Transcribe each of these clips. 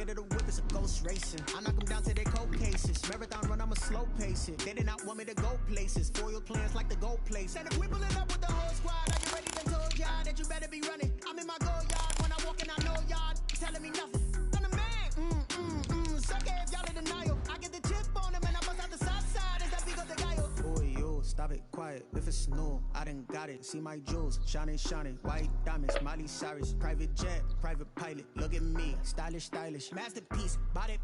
The whip is a ghost racing. I knock them down to their cold cases. Marathon run, I'm a slow pace it. They did not want me to go places. Foil plans like the gold place. And if we pulling up with the whole squad, I get ready to told y'all that you better be running. I'm in my go yard when I walk in, I know y'all telling me nothing. I'm the man. Suck it if y'all in denial. I get the chip on them and I bust out the south side. Is that big of the guy? Boy, yo, stop it, quiet. If it's no, I done got it. See my jewels, shining, white diamonds, Miley Cyrus, private jet, private pilot. Look at me, stylish, masterpiece, body,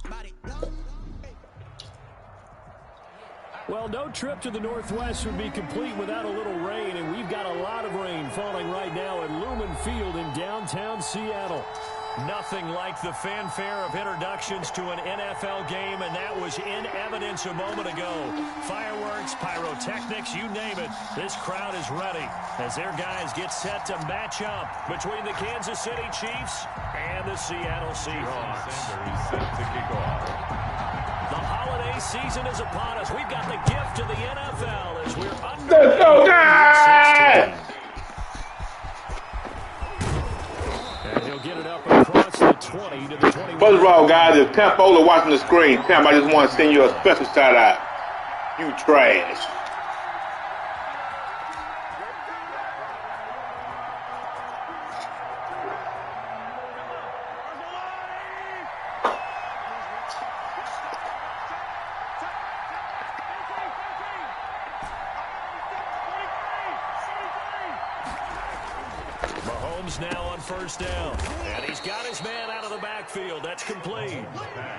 Well, no trip to the Northwest would be complete without a little rain, and we've got a lot of rain falling right now at Lumen Field in downtown Seattle. Nothing like the fanfare of introductions to an NFL game, and that was in evidence a moment ago. Fireworks, pyrotechnics, you name it. This crowd is ready as their guys get set to match up between the Kansas City Chiefs and the Seattle Seahawks. The holiday season is upon us. We've got the gift of the NFL as we're under. Let's go, guys! And he'll get it up across the 20 to the 21. First of all, guys, if Temp Ola watching the screen, Temp, I just want to send you a special shout out. You trash. Now on first down, and he's got his man out of the backfield. That's complete.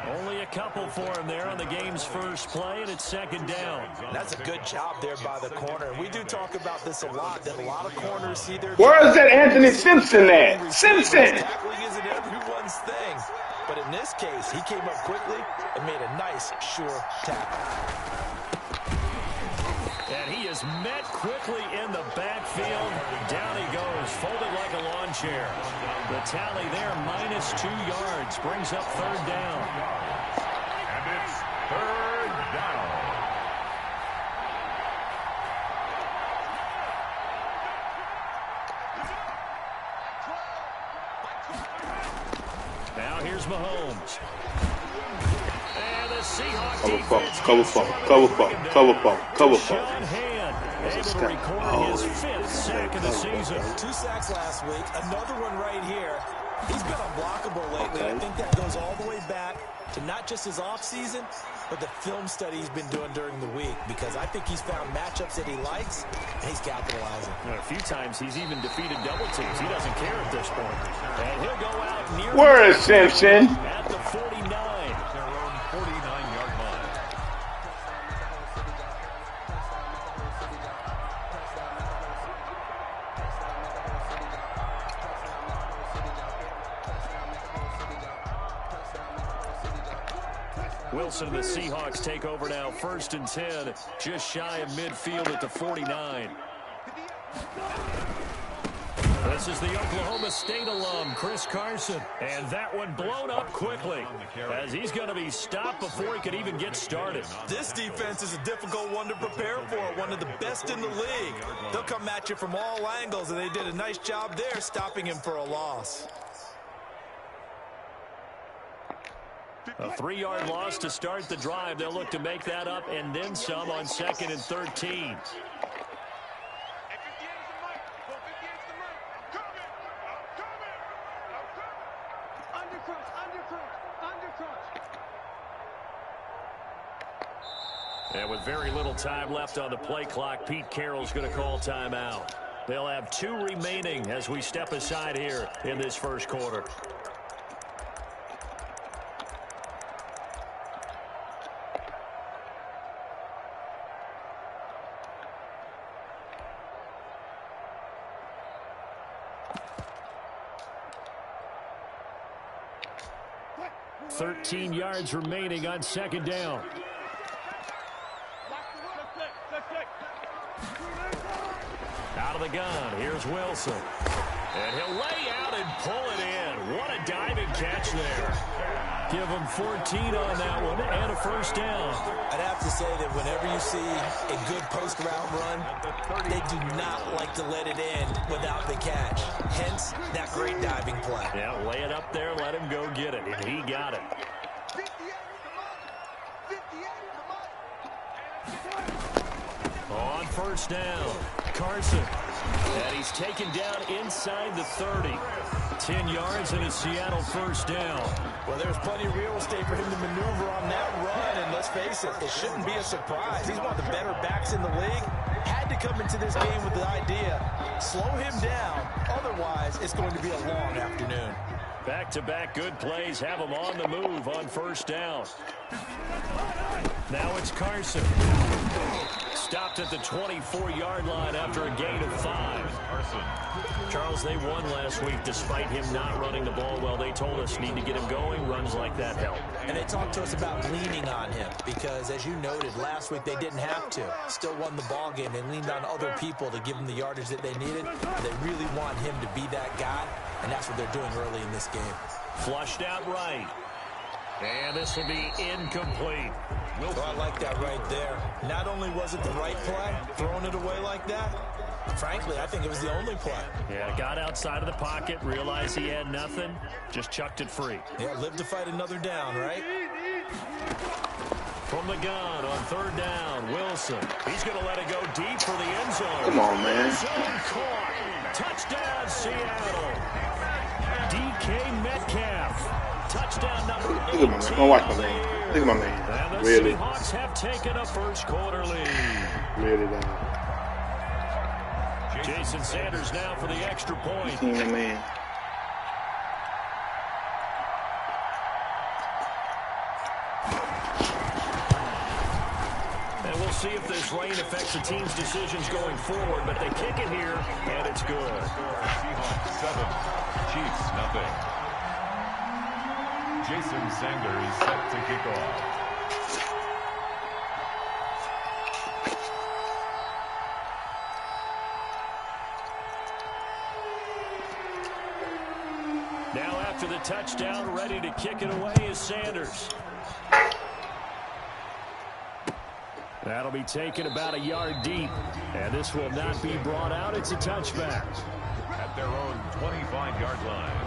Only a couple for him there on the game's first play, and it's second down. That's a good job there by the corner. We do talk about this a lot, that a lot of corners see their... Where is that Anthony Simpson at? Simpson! Tackling isn't everyone's thing, but in this case, he came up quickly and made a nice, sure tackle. And he is met quickly in the backfield. Down he goes, folded like a lawn chair. The tally there, -2 yards, brings up third down. And it's third down. Now here's Mahomes. And the Seahawks cover phone. Sean Hand, able to record his 5th sack of the season. 2 sacks last week, another one right here. He's been unblockable lately. Okay. I think that goes all the way back to not just his offseason, but the film study he's been doing during the week, because I think he's found matchups that he likes, and he's capitalizing. A few times he's even defeated double teams. He doesn't care at this point. And he'll go out near... Where is Simpson? At the 49. Their own 49-yard line. Wilson and the Seahawks take over now, 1st and 10, just shy of midfield at the 49. This is the Oklahoma State alum, Chris Carson. And that one blown up quickly, as he's going to be stopped before he could even get started. This defense is a difficult one to prepare for, one of the best in the league. They'll come at you from all angles, and they did a nice job there stopping him for a loss. A 3-yard loss to start the drive. They'll look to make that up and then some on 2nd and 13. And with very little time left on the play clock, Pete Carroll's going to call timeout. They'll have 2 remaining as we step aside here in this first quarter. $13 yards remaining on 2nd down. Out of the gun, here's Wilson. And he'll lay out and pull it in. What a diving catch there. Give them 14 on that one and a first down. I'd have to say that whenever you see a good post-route run, they do not like to let it in without the catch. Hence, that great diving play. Yeah, lay it up there, let him go get it, and he got it. On first down, Carson. And he's taken down inside the 30. 10 yards and a Seattle first down. Well, there's plenty of real estate for him to maneuver on that run, and let's face it, it shouldn't be a surprise. He's one of the better backs in the league. Had to come into this game with the idea, slow him down, otherwise it's going to be a long afternoon. Back-to-back good plays have him on the move on first down. Now it's Carson. Stopped at the 24-yard line after a gain of 5. Charles, they won last week despite him not running the ball well. They told us need to get him going. Runs like that help. And they talked to us about leaning on him because, as you noted, last week they didn't have to. Still won the ball game. They leaned on other people to give them the yardage that they needed. They really want him to be that guy, and that's what they're doing early in this game. Flushed out right. And this will be incomplete. Well, I like that right there. Not only was it the right play, throwing it away like that, frankly, I think it was the only play. Yeah, got outside of the pocket, realized he had nothing, just chucked it free. Yeah, live to fight another down, right? From the gun on third down, Wilson. He's going to let it go deep for the end zone. Come on, man. Zone caught. Touchdown, Seattle. DK Metcalf. Touchdown number 18. Look at my man. Watch my man. Look at my man. And the Really? Seahawks have taken a first quarter lead. Really down. Jason Sanders now for the extra point. Seen my man. And we'll see if this rain affects the team's decisions going forward, but they kick it here, and it's good. Seahawks 7, Chiefs nothing. Jason Sanders set to kick off. Now after the touchdown, ready to kick it away is Sanders. That'll be taken about a yard deep, and this will not be brought out. It's a touchback. At their own 25-yard line.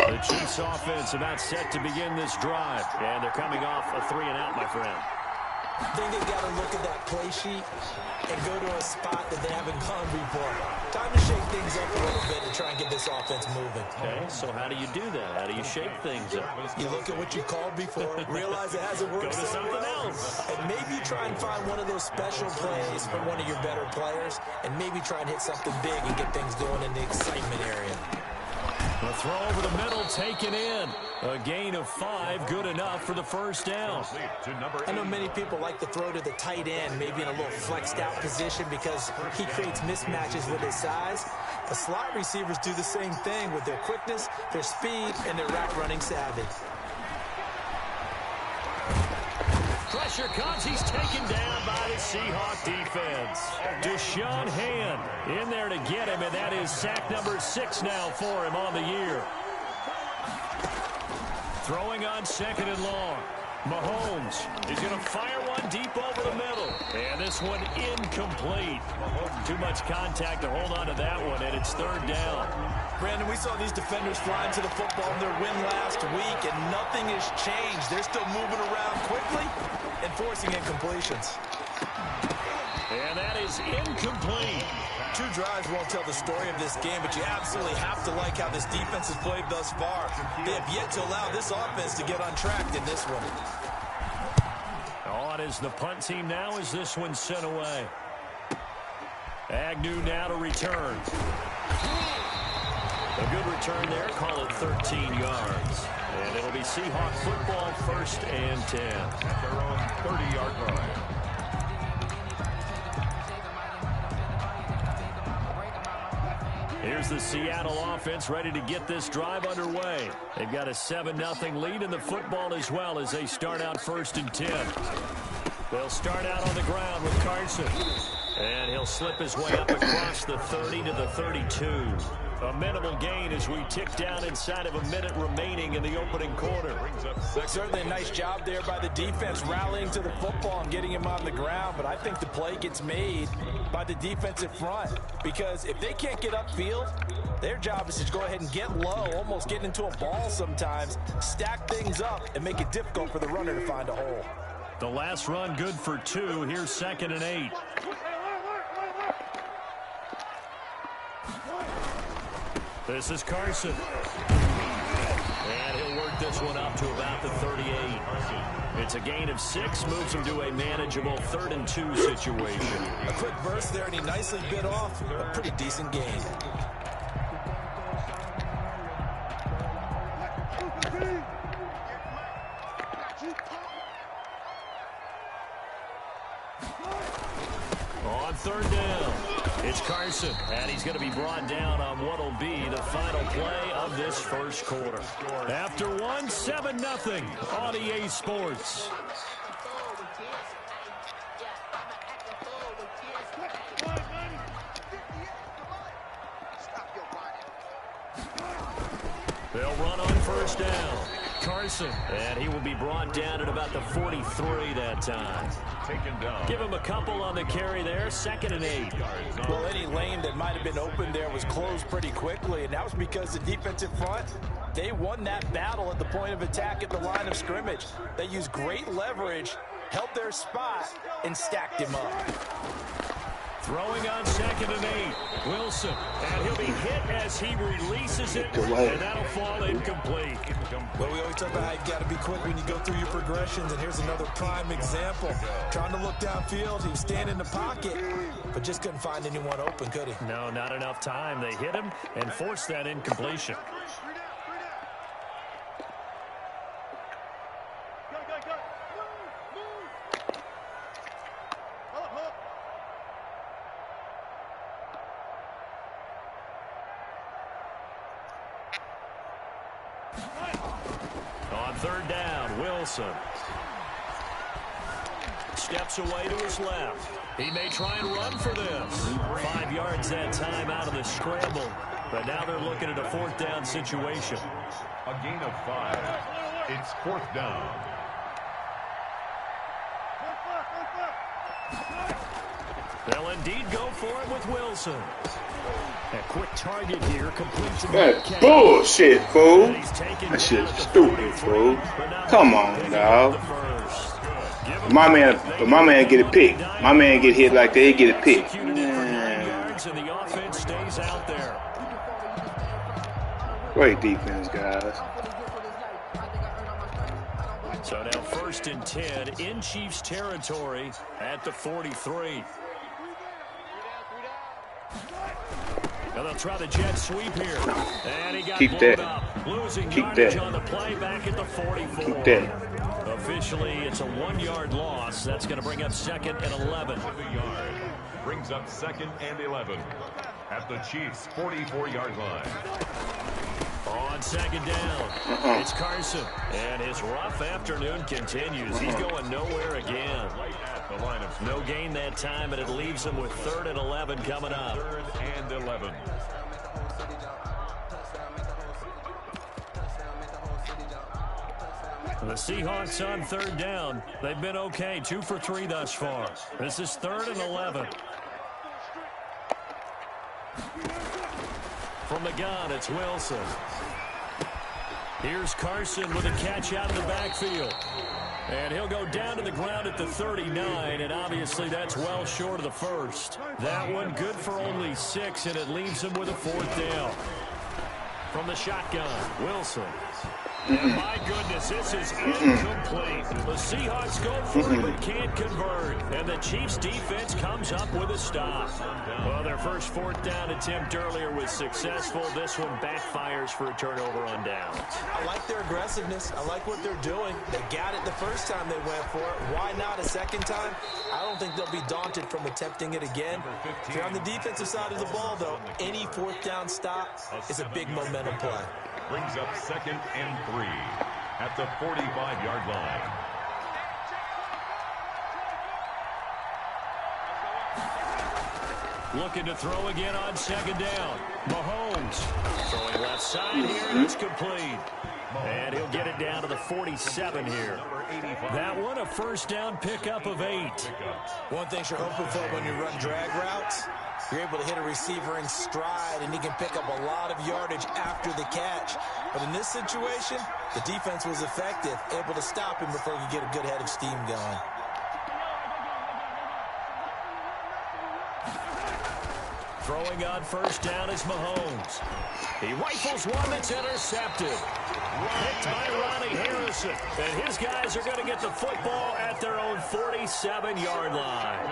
The Chiefs offense about set to begin this drive, and they're coming off a 3-and-out, my friend. I think they've got to look at that play sheet and go to a spot that they haven't gone before. Time to shake things up a little bit and try and get this offense moving. Okay, so how do you do that? How do you shake things up? You look at what you called before, realize it hasn't worked. Go to something else. And maybe try and find one of those special plays from one of your better players, and maybe try and hit something big and get things going in the excitement area. The throw over the middle taken in. A gain of 5, good enough for the first down. I know many people like to throw to the tight end, maybe in a little flexed out position because he creates mismatches with his size. The slot receivers do the same thing with their quickness, their speed, and their route running savvy. Pressure comes. He's taken down by the Seahawk defense. Deshaun Hand in there to get him, and that is sack number 6 now for him on the year. Throwing on second and long. Mahomes is going to fire one deep over the middle. And this one incomplete. Too much contact to hold on to that one, and it's third down. Brandon, we saw these defenders flying to the football in their win last week, and nothing has changed. They're still moving around quickly and forcing incompletions. And that is incomplete. 2 drives won't tell the story of this game, but you absolutely have to like how this defense has played thus far. They have yet to allow this offense to get untracked in this one. On is the punt team now as this one's sent away. Agnew now to return. A good return there, call it 13 yards. And it'll be Seahawk football, 1st and 10. At their own 30-yard line. Here's the Seattle offense ready to get this drive underway. They've got a 7-0 lead in the football as well as they start out 1st and 10. They'll start out on the ground with Carson. And he'll slip his way up across the 30 to the 32. A minimal gain as we tick down inside of a minute remaining in the opening quarter. Certainly a nice job there by the defense rallying to the football and getting him on the ground. But I think the play gets made by the defensive front. Because if they can't get upfield, their job is to go ahead and get low, almost get into a ball sometimes, stack things up, and make it difficult for the runner to find a hole. The last run good for 2. Here's 2nd and 8. This is Carson. And he'll work this one up to about the 38. It's a gain of 6, moves him to a manageable 3rd and 2 situation. A quick burst there, and he nicely bit off a pretty decent gain. On 3rd down, it's Carson, and he's going to be brought down on what will be the final play of this first quarter. After 1, 7-0 on EA Sports. They'll run on 1st down. Carson, and he will be brought down at about the 43 that time. Taken down. Give him a couple on the carry there, 2nd and 8. Well, any lane that might have been open there was closed pretty quickly, and that was because the defensive front, they won that battle at the point of attack at the line of scrimmage. They used great leverage, held their spot, and stacked him up. Throwing on 2nd and 8. Wilson, and he'll be hit as he releases it, and that'll fall incomplete. Well, we always talk about how you've got to be quick when you go through your progressions, and here's another prime example. Trying to look downfield, he was standing in the pocket, but just couldn't find anyone open, could he? No, not enough time. They hit him and forced that incompletion. On 3rd down, Wilson steps away to his left. He may try and run for this. 5 yards that time out of the scramble, but now they're looking at a 4th down situation. A gain of 5. It's 4th down. They'll indeed go for it with Wilson. A quick target here completes the That's bullshit, fool. That shit's stupid, fool. Come on, dog. My man get a pick. My man get hit like that, he get a pick. And the offense stays out there. Great defense, guys. So now 1st and 10 in Chiefs territory at the 43. Now they'll try the jet sweep here. And he got Keep that. up. Losing Keep yardage that. on the play back at the 44. Keep that. Officially, it's a 1-yard loss. That's going to bring up 2nd and 11. Brings up 2nd and 11 at the Chiefs' 44-yard line. On 2nd down, it's Carson. And his rough afternoon continues. He's going nowhere again. The line of No gain that time, and it leaves him with 3rd and 11 coming up. 3rd and 11. The Seahawks on 3rd down. They've been okay, 2 for 3 thus far. This is 3rd and 11. From the gun, it's Wilson. Here's Carson with a catch out of the backfield. And he'll go down to the ground at the 39, and obviously that's well short of the first. That one good for only 6, and it leaves him with a 4th down. From the shotgun, Wilson. And my goodness, this is incomplete. The Seahawks go for it but can't convert. And the Chiefs defense comes up with a stop. Well, their first fourth down attempt earlier was successful. This one backfires for a turnover on downs. I like their aggressiveness. I like what they're doing. They got it the first time they went for it. Why not a second time? I don't think they'll be daunted from attempting it again. If you're on the defensive side of the ball, though, any fourth down stop is a big momentum play. Brings up 2nd and 3 at the 45-yard line. Looking to throw again on 2nd down. Mahomes throwing left side here, and it's complete. And he'll get it down to the 47 here. That one, a first down pickup of 8. One thing you're hoping for when you run drag routes, you're able to hit a receiver in stride, and he can pick up a lot of yardage after the catch. But in this situation, the defense was effective, able to stop him before he could get a good head of steam going. Throwing on first down is Mahomes. He rifles one that's intercepted. Picked by Ronnie Harrison. And his guys are going to get the football at their own 47-yard line.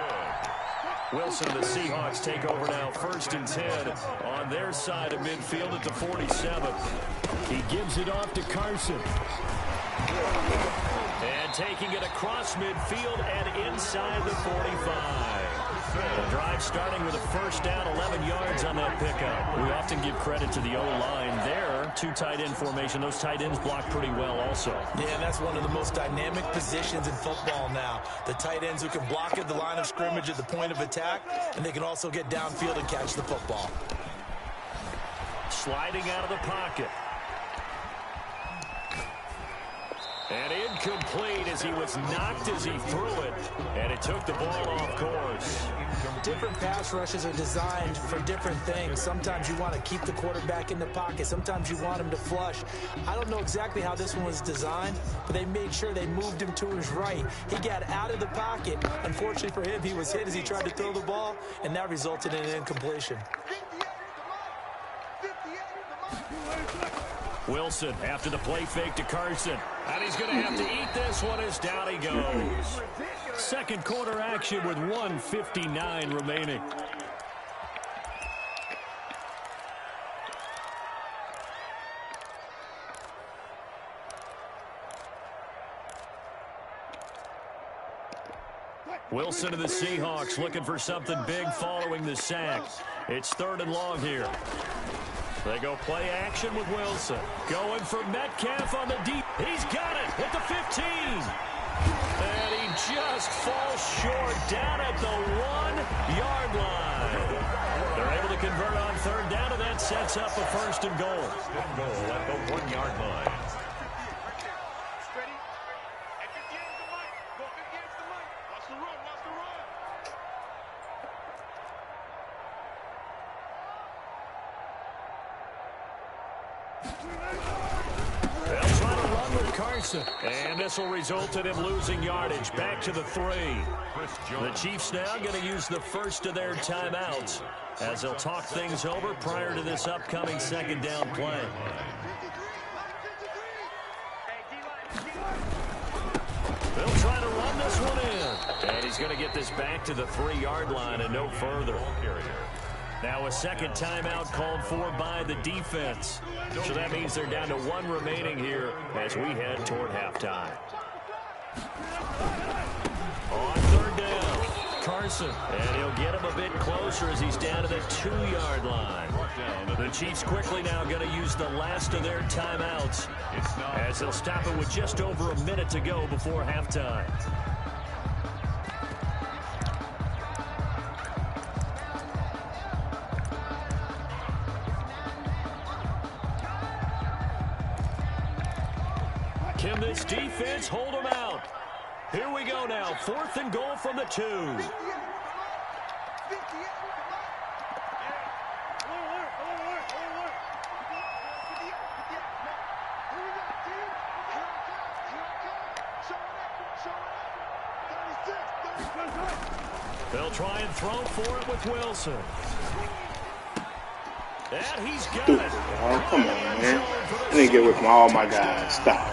Wilson, the Seahawks take over now 1st and 10 on their side of midfield at the 47. He gives it off to Carson. And taking it across midfield and inside the 45. The drive starting with a first down, 11 yards on that pickup. We often give credit to the O-line there. 2 tight end formation. Those tight ends block pretty well also. Yeah, that's one of the most dynamic positions in football now. The tight ends who can block at the line of scrimmage at the point of attack, and they can also get downfield and catch the football. Sliding out of the pocket. And incomplete as he was knocked as he threw it. And it took the ball off course. Different pass rushes are designed for different things. Sometimes you want to keep the quarterback in the pocket. Sometimes you want him to flush. I don't know exactly how this one was designed, but they made sure they moved him to his right. He got out of the pocket. Unfortunately for him, he was hit as he tried to throw the ball, and that resulted in an incompletion. Wilson after the play fake to Carson. And he's going to have to eat this one as down he goes. Second quarter action with 1:59 remaining. Wilson to the Seahawks looking for something big following the sack. It's 3rd and long here. They go play action with Wilson. Going for Metcalf on the deep. He's got it at the 15. And he just falls short down at the 1-yard line. They're able to convert on 3rd down, and that sets up a 1st and goal. Goal at the 1-yard line. They'll try to run with Carson. And this will result in him losing yardage. Back to the 3. The Chiefs now going to use the first of their timeouts as they'll talk things over prior to this upcoming 2nd down play. They'll try to run this one in. And he's going to get this back to the 3-yard line and no further. Now a second timeout called for by the defense. So that means they're down to 1 remaining here as we head toward halftime. On 3rd down, Carson. And he'll get him a bit closer as he's down to the 2-yard line. The Chiefs quickly now going to use the last of their timeouts as they'll stop it with just over a minute to go before halftime. Can this defense hold them out? Here we go now. 4th and goal from the 2. They'll try and throw for it with Wilson. And he's got Stupid, it. dog. Come on, man. I need to get away from all my guys. Stop.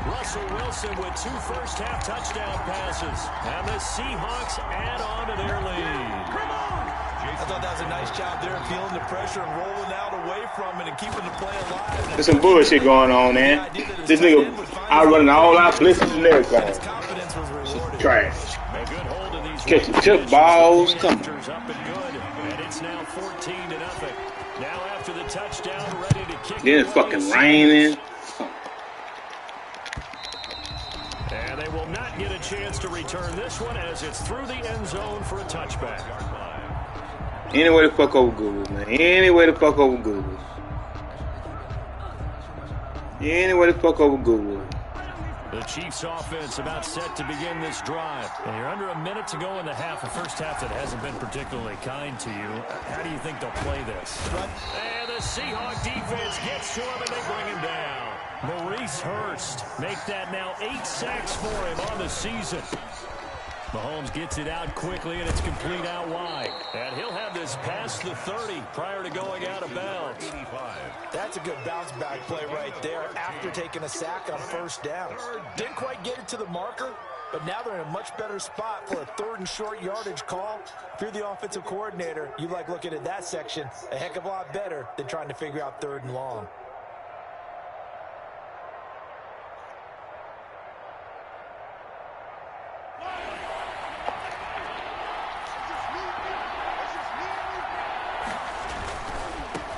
Russell Wilson with 2 first-half touchdown passes. And the Seahawks add on to their lead. I thought that was a nice job there, feeling the pressure and rolling out away from it and keeping the play alive. There's some bullshit going on, man. This nigga out running all out blitzes and everything. His confidence was rewarded. Trash. A good hold of these Catching tip balls. Come on. up and good. And it's now 14-0. Now after the touchdown, ready to kick. Then it's fucking raining. And they will not get a chance to return this one as it's through the end zone for a touchback. Anyway the fuck over Google, man. Anyway the fuck over Google. Anyway the fuck over Google. The Chiefs offense about set to begin this drive. And you're under a minute to go in the half, a first half that hasn't been particularly kind to you. How do you think they'll play this? And the Seahawk defense gets to him and they bring him down. Maurice Hurst make that now 8 sacks for him on the season. Mahomes gets it out quickly, and it's complete out wide. And he'll have this past the 30 prior to going out of bounds. That's a good bounce-back play right there after taking a sack on first down. Didn't quite get it to the marker, but now they're in a much better spot for a 3rd and short yardage call. If you're the offensive coordinator, you like looking at that section a heck of a lot better than trying to figure out 3rd and long.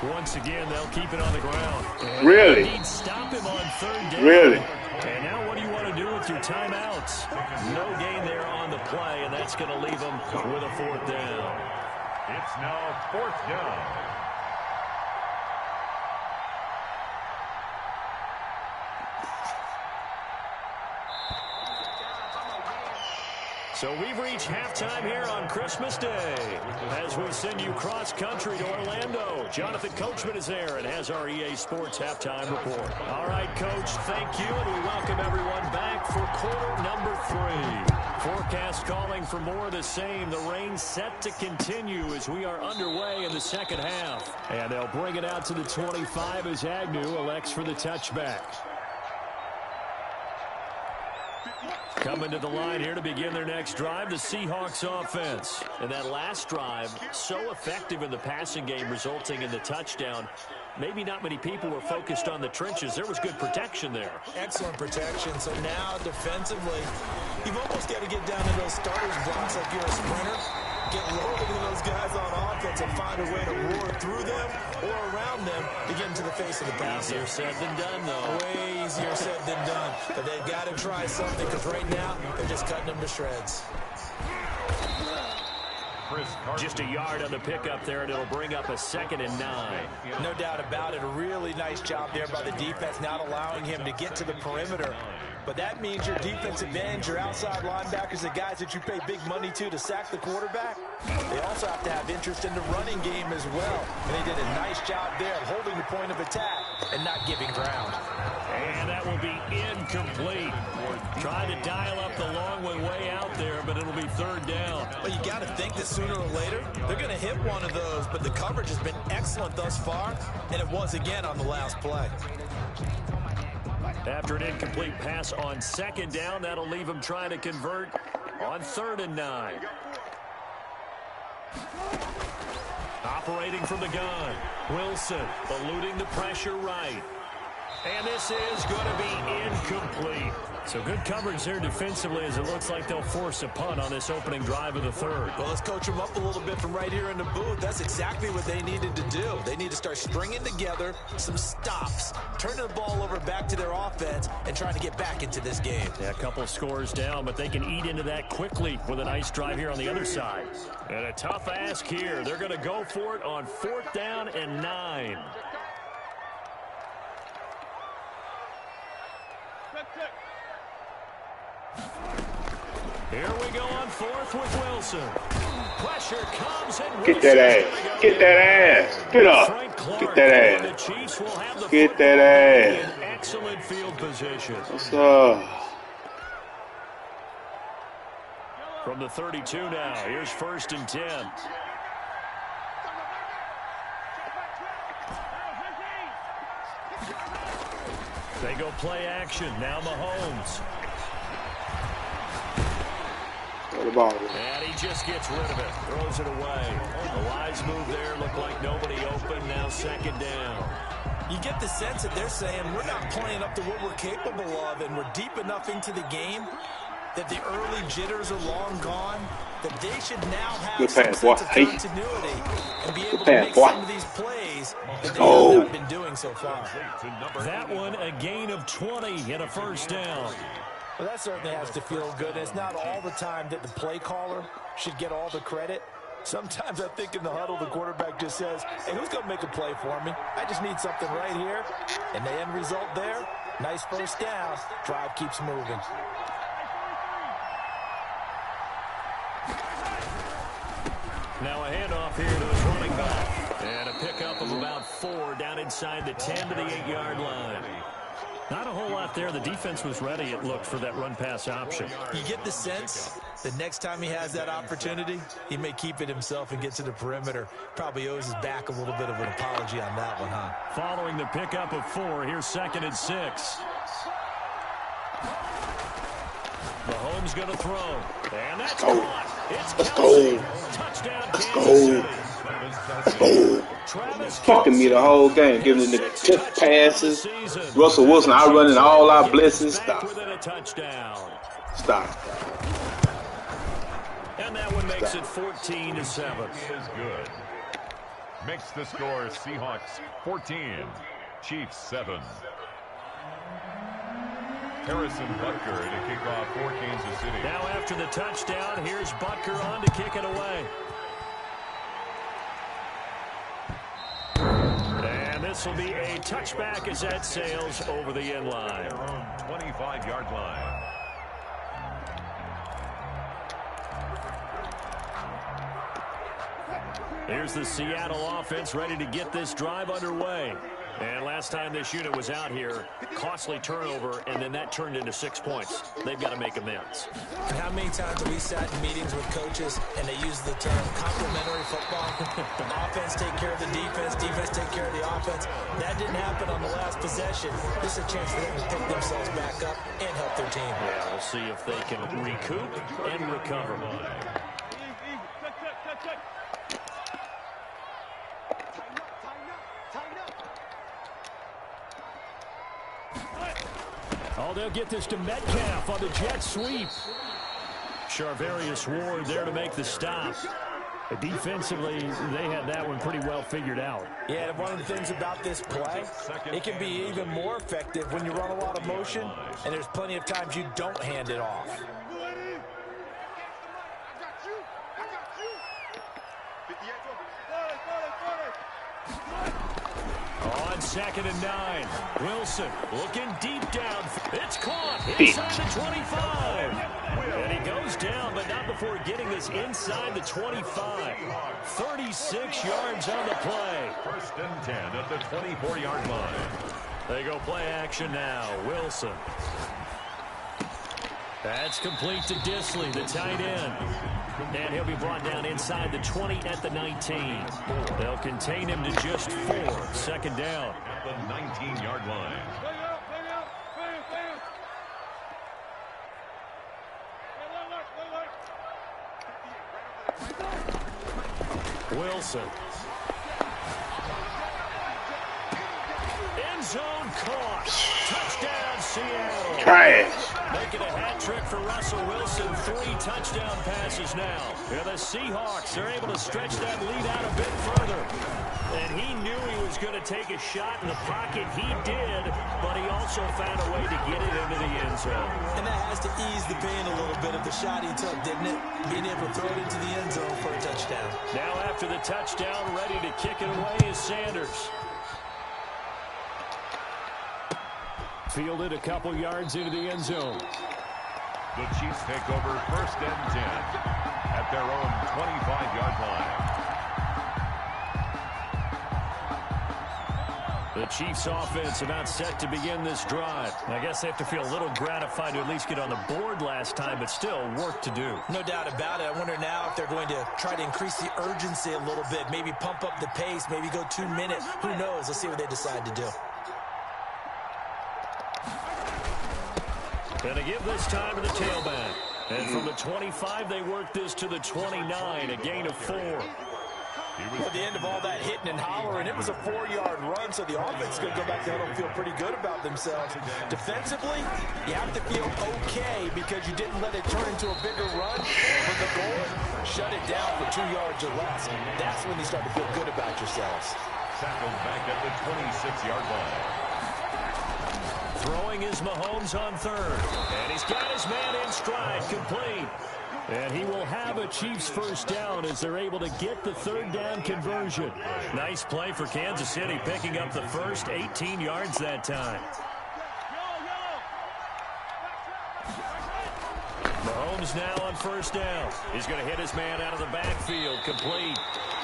Once again, they'll keep it on the ground. And Really? Stop him on 3rd down. Really? And now what do you want to do with your timeouts? No gain there on the play, and that's going to leave them with a 4th down. It's now 4th down. So we've reached halftime here on Christmas Day as we send you cross-country to Orlando. Jonathan Coachman is there and has our EA Sports halftime report. All right, Coach, thank you, and we welcome everyone back for quarter number 3. Forecast calling for more of the same. The rain set to continue as we are underway in the second half. And they'll bring it out to the 25 as Agnew elects for the touchback. Coming to the line here to begin their next drive, the Seahawks offense. And that last drive, so effective in the passing game, resulting in the touchdown. Maybe not many people were focused on the trenches. There was good protection there. Excellent protection. So now, defensively, you've almost got to get down to those starters blocks like you're a sprinter. Get low to those guys on offense and find a way to roar through them or around them to get into the face of the passer. Easier said than done, though. Way easier said than done. But they've got to try something because right now they're just cutting them to shreds. Just a yard on the pickup there, and it'll bring up a 2nd and 9. No doubt about it. A really nice job there by the defense, not allowing him to get to the perimeter. But that means your defensive ends, your outside linebackers, the guys that you pay big money to sack the quarterback, they also have to have interest in the running game as well. And they did a nice job there of holding the point of attack and not giving ground. And that will be incomplete. Trying to dial up the long one way out there, but it'll be 3rd down. Well, you got to think that sooner or later, they're going to hit one of those. But the coverage has been excellent thus far, and it was again on the last play. After an incomplete pass on 2nd down, that'll leave him trying to convert on 3rd and 9. Operating from the gun, Wilson eluding the pressure right. And this is going to be incomplete. So good coverage there defensively as it looks like they'll force a punt on this opening drive of the 3rd. Well, let's coach them up a little bit from right here in the booth. That's exactly what they needed to do. They need to start stringing together some stops, turning the ball over back to their offense, and trying to get back into this game. Yeah, a couple scores down, but they can eat into that quickly with a nice drive here on the other side. And a tough ask here. They're going to go for it on 4th down and 9. Here we go on 4th with Wilson. Pressure comes and get that ass. Get that ass. Get up. Get that ass. The Chiefs will have the get that ass. in excellent field position. What's up? From the 32 now, here's 1st and 10. They go play action. Now Mahomes. The ball. And he just gets rid of it. Throws it away. A wise move there. Looked like nobody open. Now second down. You get the sense that they're saying we're not playing up to what we're capable of, and we're deep enough into the game that the early jitters are long gone, that they should now have some sense of continuity and be able to make some of these plays that they have not been doing so far. That one, a gain of 20 and a first down. Well, that certainly has to feel good. It's not all the time that the play caller should get all the credit. Sometimes I think in the huddle, the quarterback just says, hey, who's going to make a play for me? I just need something right here. And the end result there, nice first down. Drive keeps moving. Now a handoff here to his running back. And a pickup of about 4 down inside the 10 to the 8-yard line. Not a whole lot there. The defense was ready, it looked, for that run-pass option. You get the sense that next time he has that opportunity, he may keep it himself and get to the perimeter. Probably owes his back a little bit of an apology on that one, huh? Following the pickup of 4, here's 2nd and 6. Mahomes going to throw. And that's caught. It's Kelsey. Touchdown, Kansas City. Let's go. Fucking me the whole game, giving the tip passes. Russell Wilson out running all our blitzes. Stop. Stop. And that one makes it 14-7. Is good. Makes the score Seahawks 14, Chiefs 7. Harrison Butker to kick off for Kansas City. Now after the touchdown, here's Butker on to kick it away. And this will be a touchback as that sails over the end line. 25-yard line. Here's the Seattle offense ready to get this drive underway. And last time this unit was out here, costly turnover, and then that turned into 6 points. They've got to make amends. And how many times have we sat in meetings with coaches and they use the term complementary football? Offense take care of the defense, defense take care of the offense. That didn't happen on the last possession. This is a chance for them to pick themselves back up and help their team. Yeah, we'll see if they can recoup and recover. Oh, they'll get this to Metcalf on the jet sweep. Charvarius Ward there to make the stop. Defensively, they had that one pretty well figured out. Yeah, and one of the things about this play, it can be even more effective when you run a lot of motion, and there's plenty of times you don't hand it off. On 2nd and 9, Wilson looking deep down. It's caught inside the 25. And he goes down, but not before getting this inside the 25. 36 yards on the play. 1st and 10 at the 24-yard line. They go play action now. Wilson. That's complete to Disley, the tight end. And he'll be brought down inside the 20 at the 19. They'll contain him to just 4. 2nd down. At the 19-yard line. Wilson. End zone caught. Touchdown, Seattle. Trash. Making a hat trick for Russell Wilson. 3 touchdown passes now. Yeah, the Seahawks are able to stretch that lead out a bit further. And he knew he was going to take a shot in the pocket. He did, but he also found a way to get it into the end zone. And that has to ease the pain a little bit of the shot he took, didn't it? Being able to throw it into the end zone for a touchdown. Now after the touchdown, ready to kick it away is Sanders. Fielded a couple yards into the end zone. The Chiefs take over 1st and 10 at their own 25-yard line. The Chiefs offense about set to begin this drive. I guess they have to feel a little gratified to at least get on the board last time, but still work to do. No doubt about it. I wonder now if they're going to try to increase the urgency a little bit, maybe pump up the pace, maybe go 2 minutes. Who knows? Let's see what they decide to do. And they give this time to the tailback. And from the 25, they work this to the 29, a gain of 4. At the end of all that hitting and hollering, it was a 4-yard run, so the offense is going to go back there and feel pretty good about themselves. Defensively, you have to feel okay because you didn't let it turn into a bigger run. But the goal, shut it down for 2 yards or less. That's when you start to feel good about yourselves. Tackled back at the 26-yard line. Throwing is Mahomes on third. And he's got his man in stride, complete. And he will have a Chiefs first down as they're able to get the third down conversion. Nice play for Kansas City, picking up the first 18 yards that time. Mahomes now on first down. He's going to hit his man out of the backfield, complete.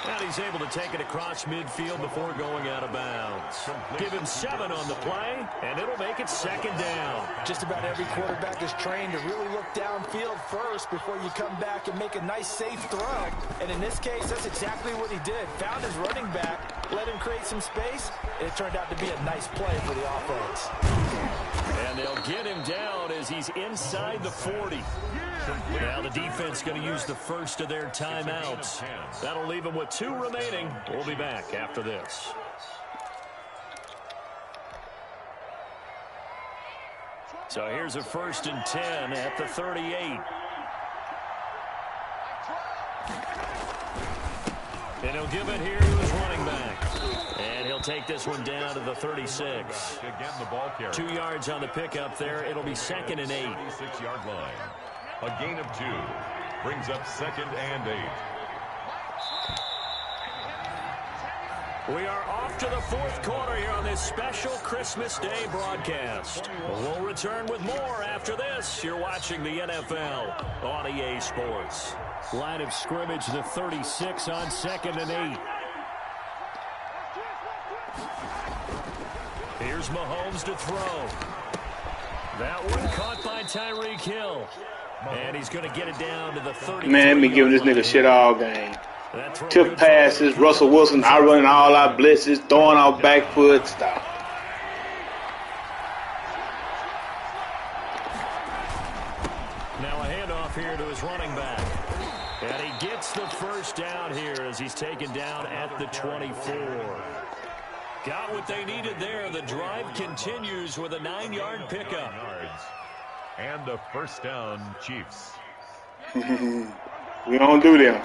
And he's able to take it across midfield before going out of bounds. Give him 7 on the play, and it'll make it second down. Just about every quarterback is trained to really look downfield first before you come back and make a nice, safe throw. And in this case, that's exactly what he did. Found his running back, let him create some space, and it turned out to be a nice play for the offense. And they'll get him down as he's inside the 40. Now the defense going to use the first of their timeouts. That'll leave them with 2 remaining. We'll be back after this. So here's a 1st and 10 at the 38. And he'll give it here to his running back. And he'll take this one down to the 36. 2 yards on the pickup there. It'll be 2nd and 8. 36-yard line. A gain of 2. Brings up 2nd and 8. We are off to the 4th quarter here on this special Christmas Day broadcast. We'll return with more after this. You're watching the NFL on EA Sports. Line of scrimmage, the 36 on 2nd and 8. Here's Mahomes to throw. That one caught by Tyreek Hill. And he's going to get it down to the 30. Man, me giving this nigga shit all game. Took passes, Russell Wilson out running all our blitzes, throwing our back foot, stop. Now a handoff here to his running back. And he gets the first down here as he's taken down at the 24. Got what they needed there. The drive continues with a 9-yard pickup. And a first down, Chiefs. We don't do them.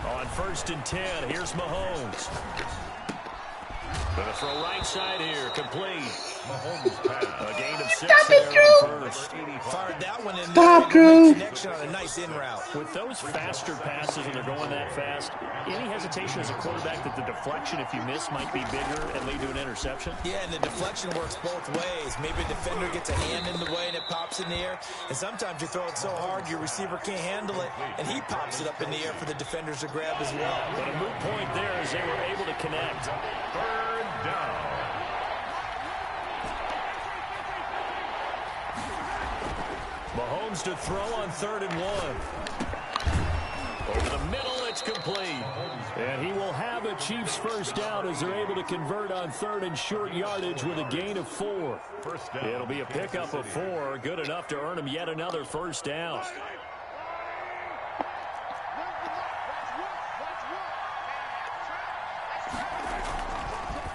On 1st and 10, here's Mahomes. Going to throw right side here, complete. Mahomes pass. A gain of 6 there on first. Fired that one in Stop, there. Drew. Connection on a nice in route. With those faster passes and they're going that fast, any hesitation as a quarterback that the deflection, if you miss, might be bigger and lead to an interception? Yeah, and the deflection works both ways. Maybe a defender gets a hand in the way and it pops in the air. And sometimes you throw it so hard your receiver can't handle it, and he pops it up in the air for the defenders to grab as well. But a moot point there as they were able to connect. 3rd down. Mahomes to throw on 3rd and 1. Over the middle, it's complete. And he will have a Chiefs first down as they're able to convert on 3rd and short yardage with a gain of 4. First down. It'll be a pickup of 4, good enough to earn him yet another first down.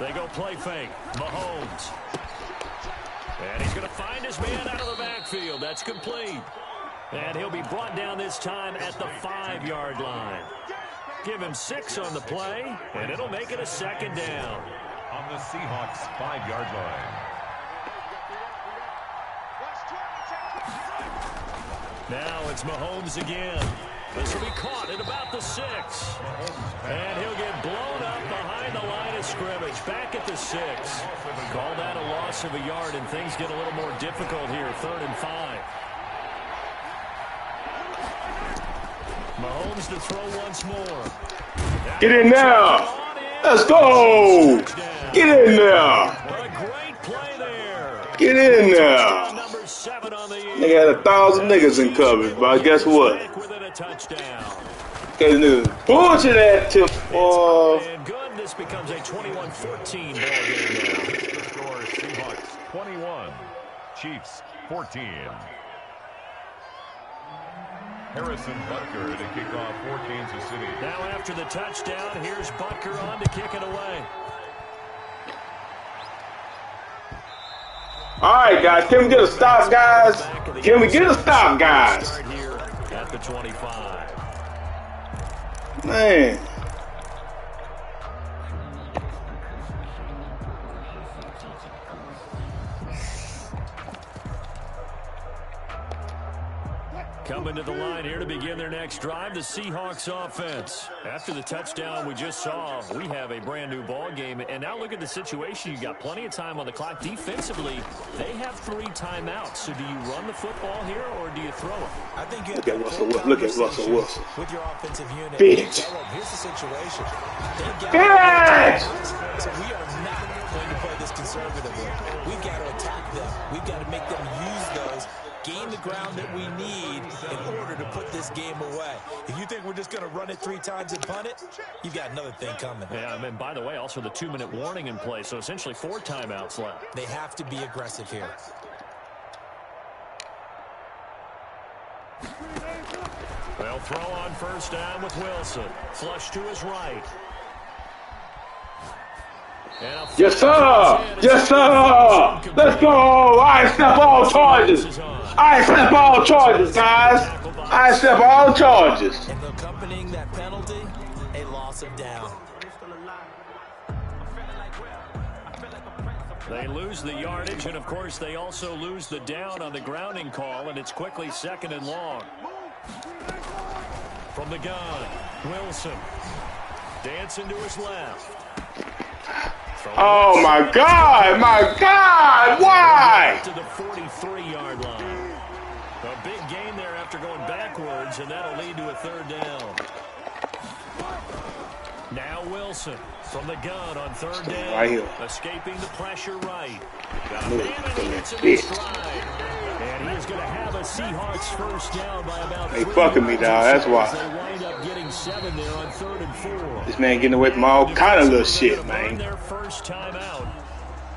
They go play fake. Mahomes. And he's going to find his man out of the backfield. That's complete. And he'll be brought down this time at the 5-yard line. Give him 6 on the play, and it'll make it a 2nd down. On the Seahawks 5-yard line. Now it's Mahomes again. This will be caught at about the 6. And he'll get blown up behind the line of scrimmage. Back at the 6. Call that a loss of a yard, and things get a little more difficult here. 3rd and 5. Mahomes to throw once more. Get in there. Let's go. Get in there. What a great play there. Get in there. Number 7 on the year. Nigga had 1,000 niggas in coverage, but guess what? Cause niggas bullshit that tip. And good. This becomes a 21-14 ball game now. The score: Seahawks 21, Chiefs 14. Harrison Butker to kick off for Kansas City. Now after the touchdown, here's Butker on to kick it away. All right, guys. Can we get a stop, guys? Can we get a stop, guys? Here at the 25. Man. Coming to the line here to begin their next drive, the Seahawks offense. After the touchdown we just saw, we have a brand new ball game. And now look at the situation. You got plenty of time on the clock. Defensively, they have 3 timeouts. So do you run the football here or do you throw it? I think you look at Russell Wilson. Look at Russell Wilson. With your offensive unit. Bitch. Here's the situation. Bitch. So we are not going to play this conservatively. We've got to attack them. We've got to make them use those. Gain the ground that we need in order to put this game away. If you think we're just going to run it 3 times and punt it, you've got another thing coming. Yeah, I mean, by the way, also the 2-minute warning in play, so essentially 4 timeouts left. They have to be aggressive here. They'll throw on first down with Wilson. Flush to his right. Yes, sir! Yes, sir! Let's go! I accept all charges! I accept all charges, guys! I accept all charges! And accompanying that penalty, a loss of down. They lose the yardage, and of course they also lose the down on the grounding call, and it's quickly 2nd and long. From the gun, Wilson. Dancing to his left. Oh my God! My God! Why? To the 43-yard line. A big gain there after going backwards, and that'll lead to a 3rd down. Now Wilson from the gun on 3rd down. Right here. Escaping the pressure right. Got a man and he gets him in stride. And he is going to have a Seahawks first down by about 3 fucking me, dog. That's why. They wind up getting 7 there on 3rd and 4. This man getting away from all kind of little shit, man. Their first time out.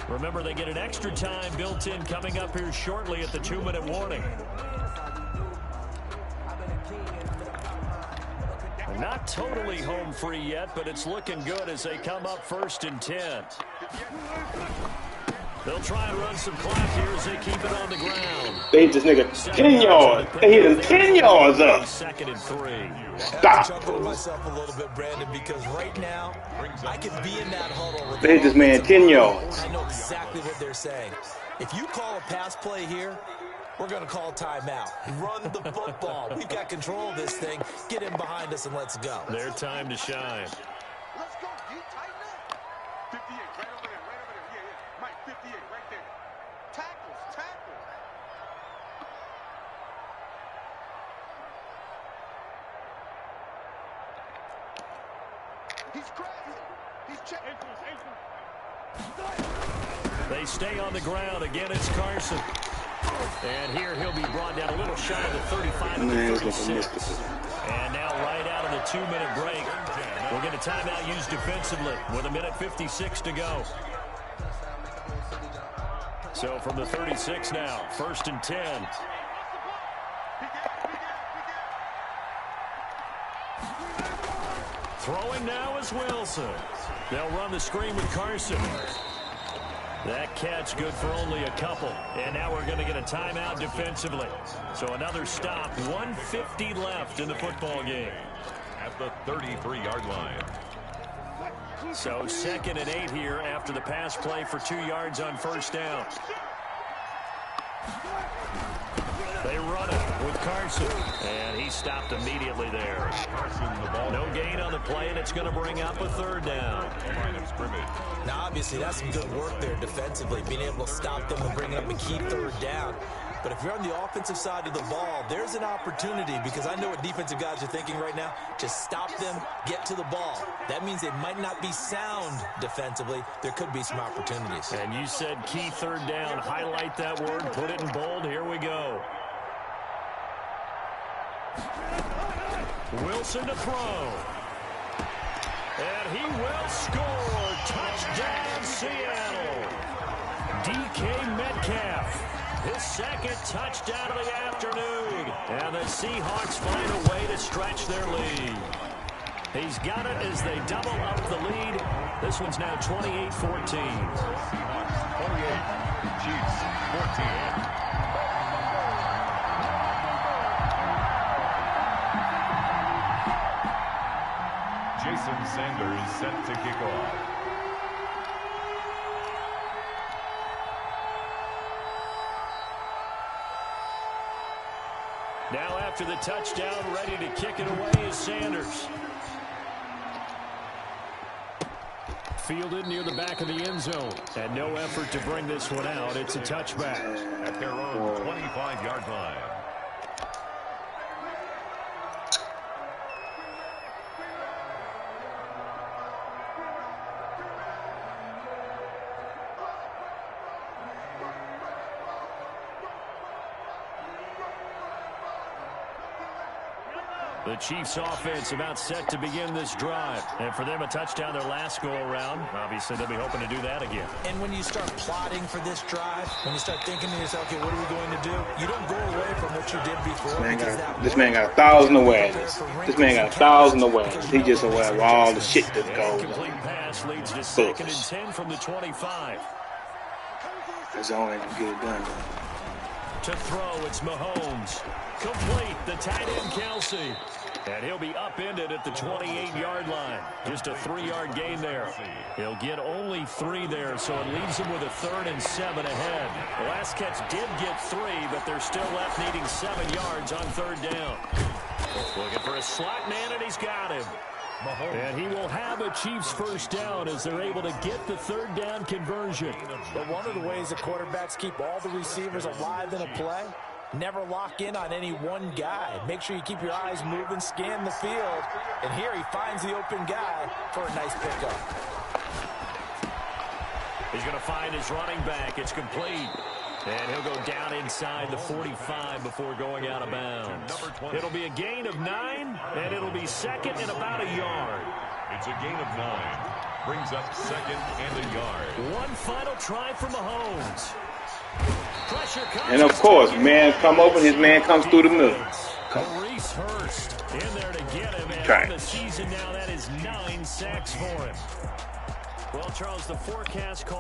Remember, they get an extra time built in coming up here shortly at the 2-minute warning. Not totally home free yet, but it's looking good as they come up 1st and 10. They'll try and run some clock here as they keep it on the ground. They hit this nigga 10 yards. They hit him 10 yards up. 2nd and 3. Stop. I chuckle myself a little bit, Brandon, because right now I could be in that huddle. With They hit this man 10 yards. I know exactly what they're saying. If you call a pass play here, we're going to call timeout. Run the football. We've got control of this thing. Get in behind us and let's go. Their time to shine. Let's go. You tighten up. 58, right over there, right over there. Yeah. Mike, 58, right there. Tackles. He's crazy. He's checking. They stay on the ground. Again, it's Carson. And here he'll be brought down a little shy of the 35 to the 36. And now right out of the 2-minute break, we're going to timeout used defensively with 1:56 to go. So from the 36 now, 1st and 10. Throwing now is Wilson. They'll run the screen with Carson. That catch good for only a couple. And now we're going to get a timeout defensively. So another stop. 1:50 left in the football game. At the 33-yard line. So 2nd and 8 here after the pass play for 2 yards on first down. They run it with Carson. And he stopped immediately there. No gain on the play, and it's going to bring up a 3rd down. Line of scrimmage. Now, obviously, that's some good work there defensively, being able to stop them and bring up a key 3rd down. But if you're on the offensive side of the ball, there's an opportunity, because I know what defensive guys are thinking right now. Just stop them, get to the ball. That means they might not be sound defensively. There could be some opportunities. And you said key 3rd down. Highlight that word, put it in bold. Here we go. Wilson to throw. And he will score. Touchdown, Seattle. DK Metcalf. His second touchdown of the afternoon. And the Seahawks find a way to stretch their lead. He's got it as they double up the lead. This one's now 28-14. 28, Chiefs 14. Jason Sanders set to kick off. Now after the touchdown, ready to kick it away is Sanders. Fielded near the back of the end zone. And no effort to bring this one out. It's a touchback. At their own 25-yard line. The Chiefs offense about set to begin this drive. And for them, a touchdown their last go-around. Obviously, they'll be hoping to do that again. And when you start plotting for this drive, when you start thinking to yourself, okay, what are we going to do? You don't go away from what you did before. This man got 1,000 awareness. This man got 1,000 awareness. He just aware of all the shit that goes Complete on. pass leads to 2nd and 10 from the 25. That's the only way to get it done. To throw, it's Mahomes. Complete, the tight end Kelsey. And he'll be upended at the 28-yard line. Just a 3-yard gain there. He'll get only 3 there, so it leaves him with a 3rd and 7 ahead. The last catch did get 3, but they're still left needing 7 yards on 3rd down. Looking for a slot man, and he's got him. And he will have a Chiefs first down as they're able to get the 3rd down conversion. But one of the ways that quarterbacks keep all the receivers alive in a play, never lock in on any one guy. Make sure you keep your eyes moving, scan the field. And here he finds the open guy for a nice pickup. He's going to find his running back. It's complete. And he'll go down inside the 45 before going out of bounds. It'll be a gain of 9, and it'll be 2nd and about a yard. It's a gain of 9. Brings up 2nd and a yard. One final try for Mahomes. Pressure comes. And of course, man come open, his man comes through the middle. Maurice Hurst in there to get him. And Try. in the season now, that is 9 sacks for him. Well, Charles, the forecast calls